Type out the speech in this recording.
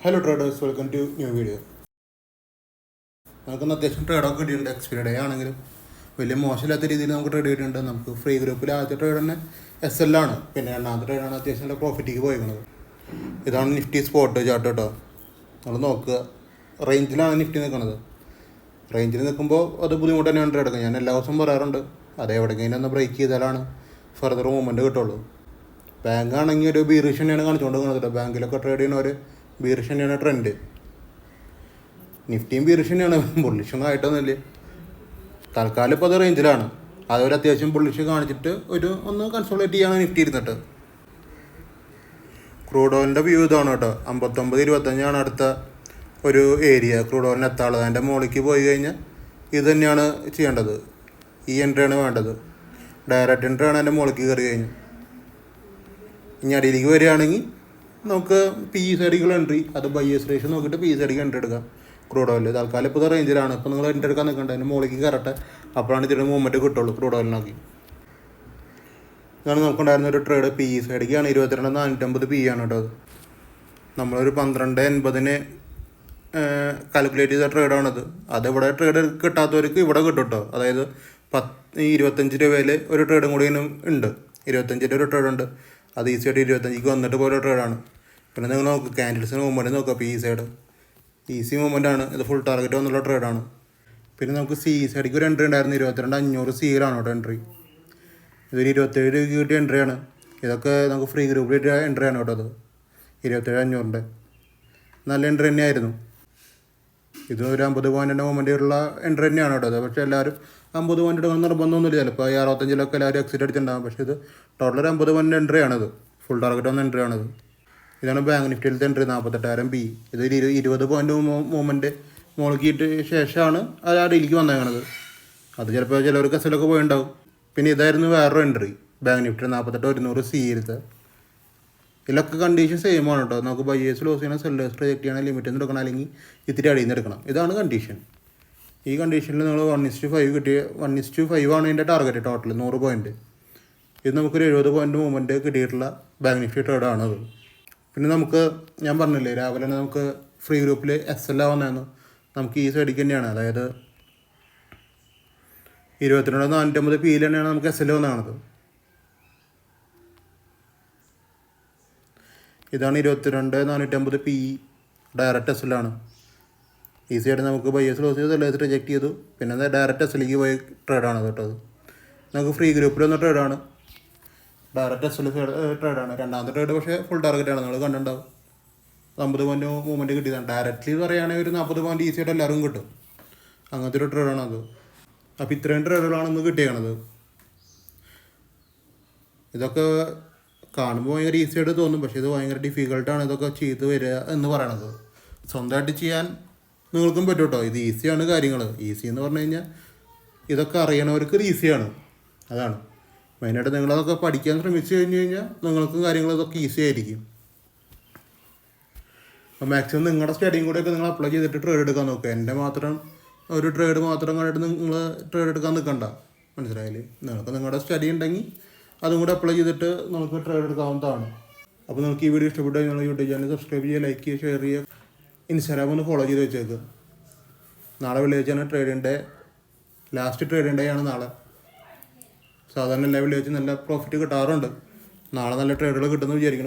Hello traders, welcome to new video. നമുക്കൊന്ന് അത്യാവശ്യം ട്രേഡൊക്കെ കിട്ടിയിട്ടുണ്ട്. എക്സ്പയറി ഡേ ആണെങ്കിലും വലിയ മോശമില്ലാത്ത രീതിയിൽ നമുക്ക് ട്രേഡ് കിട്ടിയിട്ടുണ്ട്. നമുക്ക് ഫ്രീ ഗ്രൂപ്പിൽ ആദ്യത്തെ ട്രേഡ് തന്നെ SL ആണ്. പിന്നെ രണ്ടാമത്തെ ട്രേഡാണ് അത്യാവശ്യം നല്ല പ്രോഫിറ്റിക്ക് പോയിരിക്കുന്നത്. ഇതാണ് നിഫ്റ്റി സ്പോട്ട് ചാർട്ട് കേട്ടോ. നമ്മൾ നോക്കുക, റേഞ്ചിലാണ് നിഫ്റ്റി നിൽക്കുന്നത്. റേഞ്ചിൽ നിൽക്കുമ്പോൾ അത് ബുദ്ധിമുട്ട് തന്നെയാണ് ട്രേഡ് എടുക്കുക. ഞാൻ എല്ലാ ദിവസവും പറയാറുണ്ട്, അത് എവിടെയെങ്കിലും ഒന്ന് ബ്രേക്ക് ചെയ്താലാണ് ഫർദർ മൂവ്മെൻറ്റ് കിട്ടുള്ളൂ. ബാങ്ക് ആണെങ്കിൽ ഒരു ബീറിഷ് തന്നെയാണ് കാണിച്ചുകൊണ്ട് പോകുന്നത്. ബാങ്കിലൊക്കെ ട്രേഡ് ചെയ്യുന്ന ഒരു ബീറിഷ് തന്നെയാണ് ട്രെൻഡ്. നിഫ്റ്റിയും ബീറിഷ് തന്നെയാണ്, ബുള്ളിഷൊന്നും ആയിട്ടൊന്നുമില്ല. തൽക്കാലം ഇപ്പോൾ അത് റേഞ്ചിലാണ്. അതൊരു അത്യാവശ്യം ബുള്ളിഷ് കാണിച്ചിട്ട് ഒന്ന് കൺസോളേറ്റ് ചെയ്യാണ് നിഫ്റ്റി ഇരുന്നിട്ട്. ക്രൂഡ് ഓയിലിൻ്റെ വ്യൂ ഇതാണ് കേട്ടോ. 59.25 അടുത്ത ഒരു ഏരിയ ക്രൂഡ് ഓയിലിന് എത്താനുള്ളത്. അതിൻ്റെ മുകളിലേക്ക് പോയി കഴിഞ്ഞാൽ ഇത് തന്നെയാണ് ചെയ്യേണ്ടത്. ഈ എൻട്രിയാണ് വേണ്ടത്. ഡയറക്റ്റ് എൻട്രി ആണ് അതിൻ്റെ മുകളിലേക്ക് കയറി കഴിഞ്ഞാൽ. ഇനി അടിയിലേക്ക് വരികയാണെങ്കിൽ നമുക്ക് PE സൈഡിക്കുള്ള എൻട്രി, അത് ബൈയേഴ്സ് റേഷ്യോ നോക്കിയിട്ട് PE സൈഡിക്ക് എൻട്രി എടുക്കാം. ക്രൂഡ് ഓയിൽ തൽക്കാലം ഇപ്പോൾ റേഞ്ചിലാണ്. ഇപ്പോൾ നിങ്ങൾ എൻട്രി എടുക്കാൻ നിൽക്കേണ്ടത്, അതിൻ്റെ മുകളിലേക്ക് കയറട്ടെ, അപ്പോഴാണ് ഇതിൻ്റെ മൂവ്മെൻറ്റ് കിട്ടുള്ളൂ ക്രൂഡ് ഓയിലിനാക്കി. ഇതാണ് നമുക്കുണ്ടായിരുന്ന ഒരു ട്രേഡ്. PE സൈഡിക്കാണ് 22,450 PE ആണ് കേട്ടോ. അത് നമ്മളൊരു 12.80 കാൽക്കുലേറ്റ് ചെയ്ത ട്രേഡാണത്. അതിവിടെ ട്രേഡ് കിട്ടാത്തവർക്ക് ഇവിടെ കിട്ടും കേട്ടോ. അതായത് 25 രൂപയിൽ ഒരു ട്രേഡും കൂടി ഉണ്ട്. 25 ഒരു ട്രേഡ് ഉണ്ട്. അത് ഈസിയായിട്ട് 25 വന്നിട്ട് പോലെ ട്രേഡാണ്. പിന്നെ നിങ്ങൾ നോക്കുക, ക്യാൻഡിൽസിന് മൂവ്മെൻറ്റ് നോക്കുക. PE സൈഡ് ഈസി മൂവ്മെൻ്റ് ആണ്. ഇത് ഫുൾ ടാർഗറ്റ് വന്നുള്ള ട്രേഡാണ്. പിന്നെ നമുക്ക് CE സൈഡിക്ക് ഒരു എൻട്രി ഉണ്ടായിരുന്നു. 22,500 CL കേട്ടോ എൻട്രി. ഇതൊരു 27 രൂപ കിട്ടിയ എൻട്രിയാണ്. ഇതൊക്കെ നമുക്ക് ഫ്രീ ഗ്രൂപ്പിൽ കിട്ടിയ എൻട്രിയാണ് കേട്ടോ. അത് 27,500 നല്ല എൻട്രി തന്നെയായിരുന്നു. ഇത് ഒരു 50 പോയിൻറ്റിൻ്റെ മൂവ്മെൻ്റ് ഉള്ള എൻട്രി തന്നെയാണ് കേട്ടോ. അത് പക്ഷേ എല്ലാവരും 50 പോയിൻറ്റ് എടുക്കണം നിർബന്ധമൊന്നുമില്ല. ചിലപ്പോൾ 65 എല്ലാവരും എക്സിറ്റ് അടിച്ചിട്ടുണ്ടാകും. പക്ഷേ ഇത് ടോട്ടൽ ഒരു 50 പോയിൻറ്റ് എൻട്രി ആണത്. ഫുൾ ടാർഗറ്റ് വന്ന എൻട്രി ആണത്. ഇതാണ് ബാങ്ക് നിഫ്റ്റിയിലത്തെ എൻട്രി 48,000 PE. ഇത് 20 പോയിൻറ്റ് മൂവ്മെൻറ്റ് മുളക്കിയിട്ട് ശേഷമാണ് അത് ആ ഡീലിക്ക് വന്നേക്കണത്. അത് ചിലപ്പോൾ ചിലവർക്ക് എസ്സലൊക്കെ പോയിട്ടുണ്ടാവും. പിന്നെ ഇതായിരുന്നു വേറൊരു എൻട്രി, ബാങ്ക് നിഫ്റ്റി 48,100 CL. ഇതിലൊക്കെ കണ്ടീഷൻ സെയിം ആണ് കേട്ടോ. നമുക്ക് ബൈയേഴ്സ് ലോസ് ചെയ്യണം, സെല്ലേഴ്സ് റിജക്ട് ചെയ്യണം, ലിമിറ്റിൽ നിന്ന് എടുക്കണം, അല്ലെങ്കിൽ ഇത്തിരി അടിയിൽ നിന്ന് എടുക്കണം. ഇതാണ് കണ്ടീഷൻ. ഈ കണ്ടീഷനിൽ നിങ്ങൾ 1:5 കിട്ടിയ 1:5 ആണ് ഇതിൻ്റെ ടാർഗറ്റ് ടോട്ടൽ 100 പോയിൻറ്റ്. ഇത് നമുക്കൊരു 70 പോയിൻറ്റ് മൂവ്മെൻറ്റ് കിട്ടിയിട്ടുള്ള ബാങ്ക് നിഫ്റ്റി ട്രേഡാണത്. പിന്നെ നമുക്ക് ഞാൻ പറഞ്ഞില്ലേ രാവിലെ തന്നെ നമുക്ക് ഫ്രീ ഗ്രൂപ്പിൽ SL വന്നതെന്ന്. നമുക്ക് ഈ സൈഡിക്ക് തന്നെയാണ്, അതായത് 22,450 PE തന്നെയാണ് നമുക്ക് SL വന്നത്. ഇതാണ് 22,450 PE ഡയറക്റ്റ് SL ആണ്. ഈസിയായിട്ട് നമുക്ക് ബൈയേഴ്സ് ലോസ് ചെയ്ത് സെല്ലേഴ്സ് റിജക്ട് ചെയ്തു. പിന്നെ ഡയറക്റ്റ് SLക്ക് പോയി ട്രേഡാണ് കേട്ടോ. നമുക്ക് ഫ്രീ ഗ്രൂപ്പിൽ വന്ന ട്രേഡാണ്, ഡയറക്റ്റ് SL ട്രേഡാണ്. രണ്ടാമത്തെ ട്രേഡ് പക്ഷേ ഫുൾ ടാർഗറ്റാണ്. നിങ്ങൾ കണ്ടിട്ടുണ്ടാവും. 50 പോയിൻറ്റ് മൂവ്മെൻറ്റ് കിട്ടിയതാണ്. ഡയറക്റ്റ്ലി പറയുകയാണെങ്കിൽ ഒരു 40 പോയിൻറ്റ് ഈസിയായിട്ട് എല്ലാവരും കിട്ടും. അങ്ങനത്തെ ഒരു ട്രേഡാണ് അത്. അപ്പോൾ ഇത്രയും ട്രേഡുകളാണ് ഇന്ന് കിട്ടിയത്. ഇതൊക്കെ കാണുമ്പോൾ ഭയങ്കര ഈസിയായിട്ട് തോന്നും, പക്ഷേ ഇത് ഭയങ്കര ഡിഫിക്കൽട്ടാണ് ഇതൊക്കെ ചെയ്ത് വരിക എന്ന് പറയണത്. സ്വന്തമായിട്ട് ചെയ്യാൻ നിങ്ങൾക്കും പറ്റും കേട്ടോ. ഇത് ഈസിയാണ് കാര്യങ്ങൾ. ഈസി എന്ന് പറഞ്ഞു കഴിഞ്ഞാൽ ഇതൊക്കെ അറിയണവർക്ക് ഇത് ഈസിയാണ്. അതാണ് മെയിനായിട്ട്. നിങ്ങളതൊക്കെ പഠിക്കാൻ ശ്രമിച്ചു കഴിഞ്ഞ് കഴിഞ്ഞാൽ നിങ്ങൾക്കും കാര്യങ്ങൾ ഇതൊക്കെ ഈസി ആയിരിക്കും. അപ്പോൾ മാക്സിമം നിങ്ങളുടെ സ്റ്റഡിയും കൂടെയൊക്കെ നിങ്ങൾ അപ്ലൈ ചെയ്തിട്ട് ട്രേഡ് എടുക്കാൻ നോക്കുക. എൻ്റെ മാത്രം ഒരു ട്രേഡ് മാത്രം കണ്ടിട്ട് നിങ്ങൾ ട്രേഡ് എടുക്കാൻ നിൽക്കണ്ട, മനസ്സിലായില്ലേ? നിങ്ങൾക്ക് നിങ്ങളുടെ സ്റ്റഡി ഉണ്ടെങ്കിൽ അതും കൂടെ അപ്ലൈ ചെയ്തിട്ട് നമുക്ക് ട്രേഡ് എടുക്കാവുന്നതാണ്. അപ്പോൾ നിങ്ങൾക്ക് ഈ വീഡിയോ ഇഷ്ടപ്പെട്ടാൽ നിങ്ങൾ യൂട്യൂബ് ചാനൽ സബ്സ്ക്രൈബ് ചെയ്യുക, ലൈക്ക് ചെയ്യുക, ഷെയർ ചെയ്യുക, ഇൻസ്റ്റാഗ്രാം ഒന്ന് ഫോളോ ചെയ്ത് വെച്ചേക്കുക. നാളെ വെള്ളിയാഴ്ചയാണ് ട്രേഡിൻ്റെ ലാസ്റ്റ് ട്രേഡിംഗ് ഡേ ആണ് നാളെ. സാധാരണ എല്ലാ വെള്ളിയാഴ്ച നല്ല പ്രോഫിറ്റ് കിട്ടാറുണ്ട്. നാളെ നല്ല ട്രേഡുകൾ കിട്ടുമെന്ന് വിചാരിക്കണം.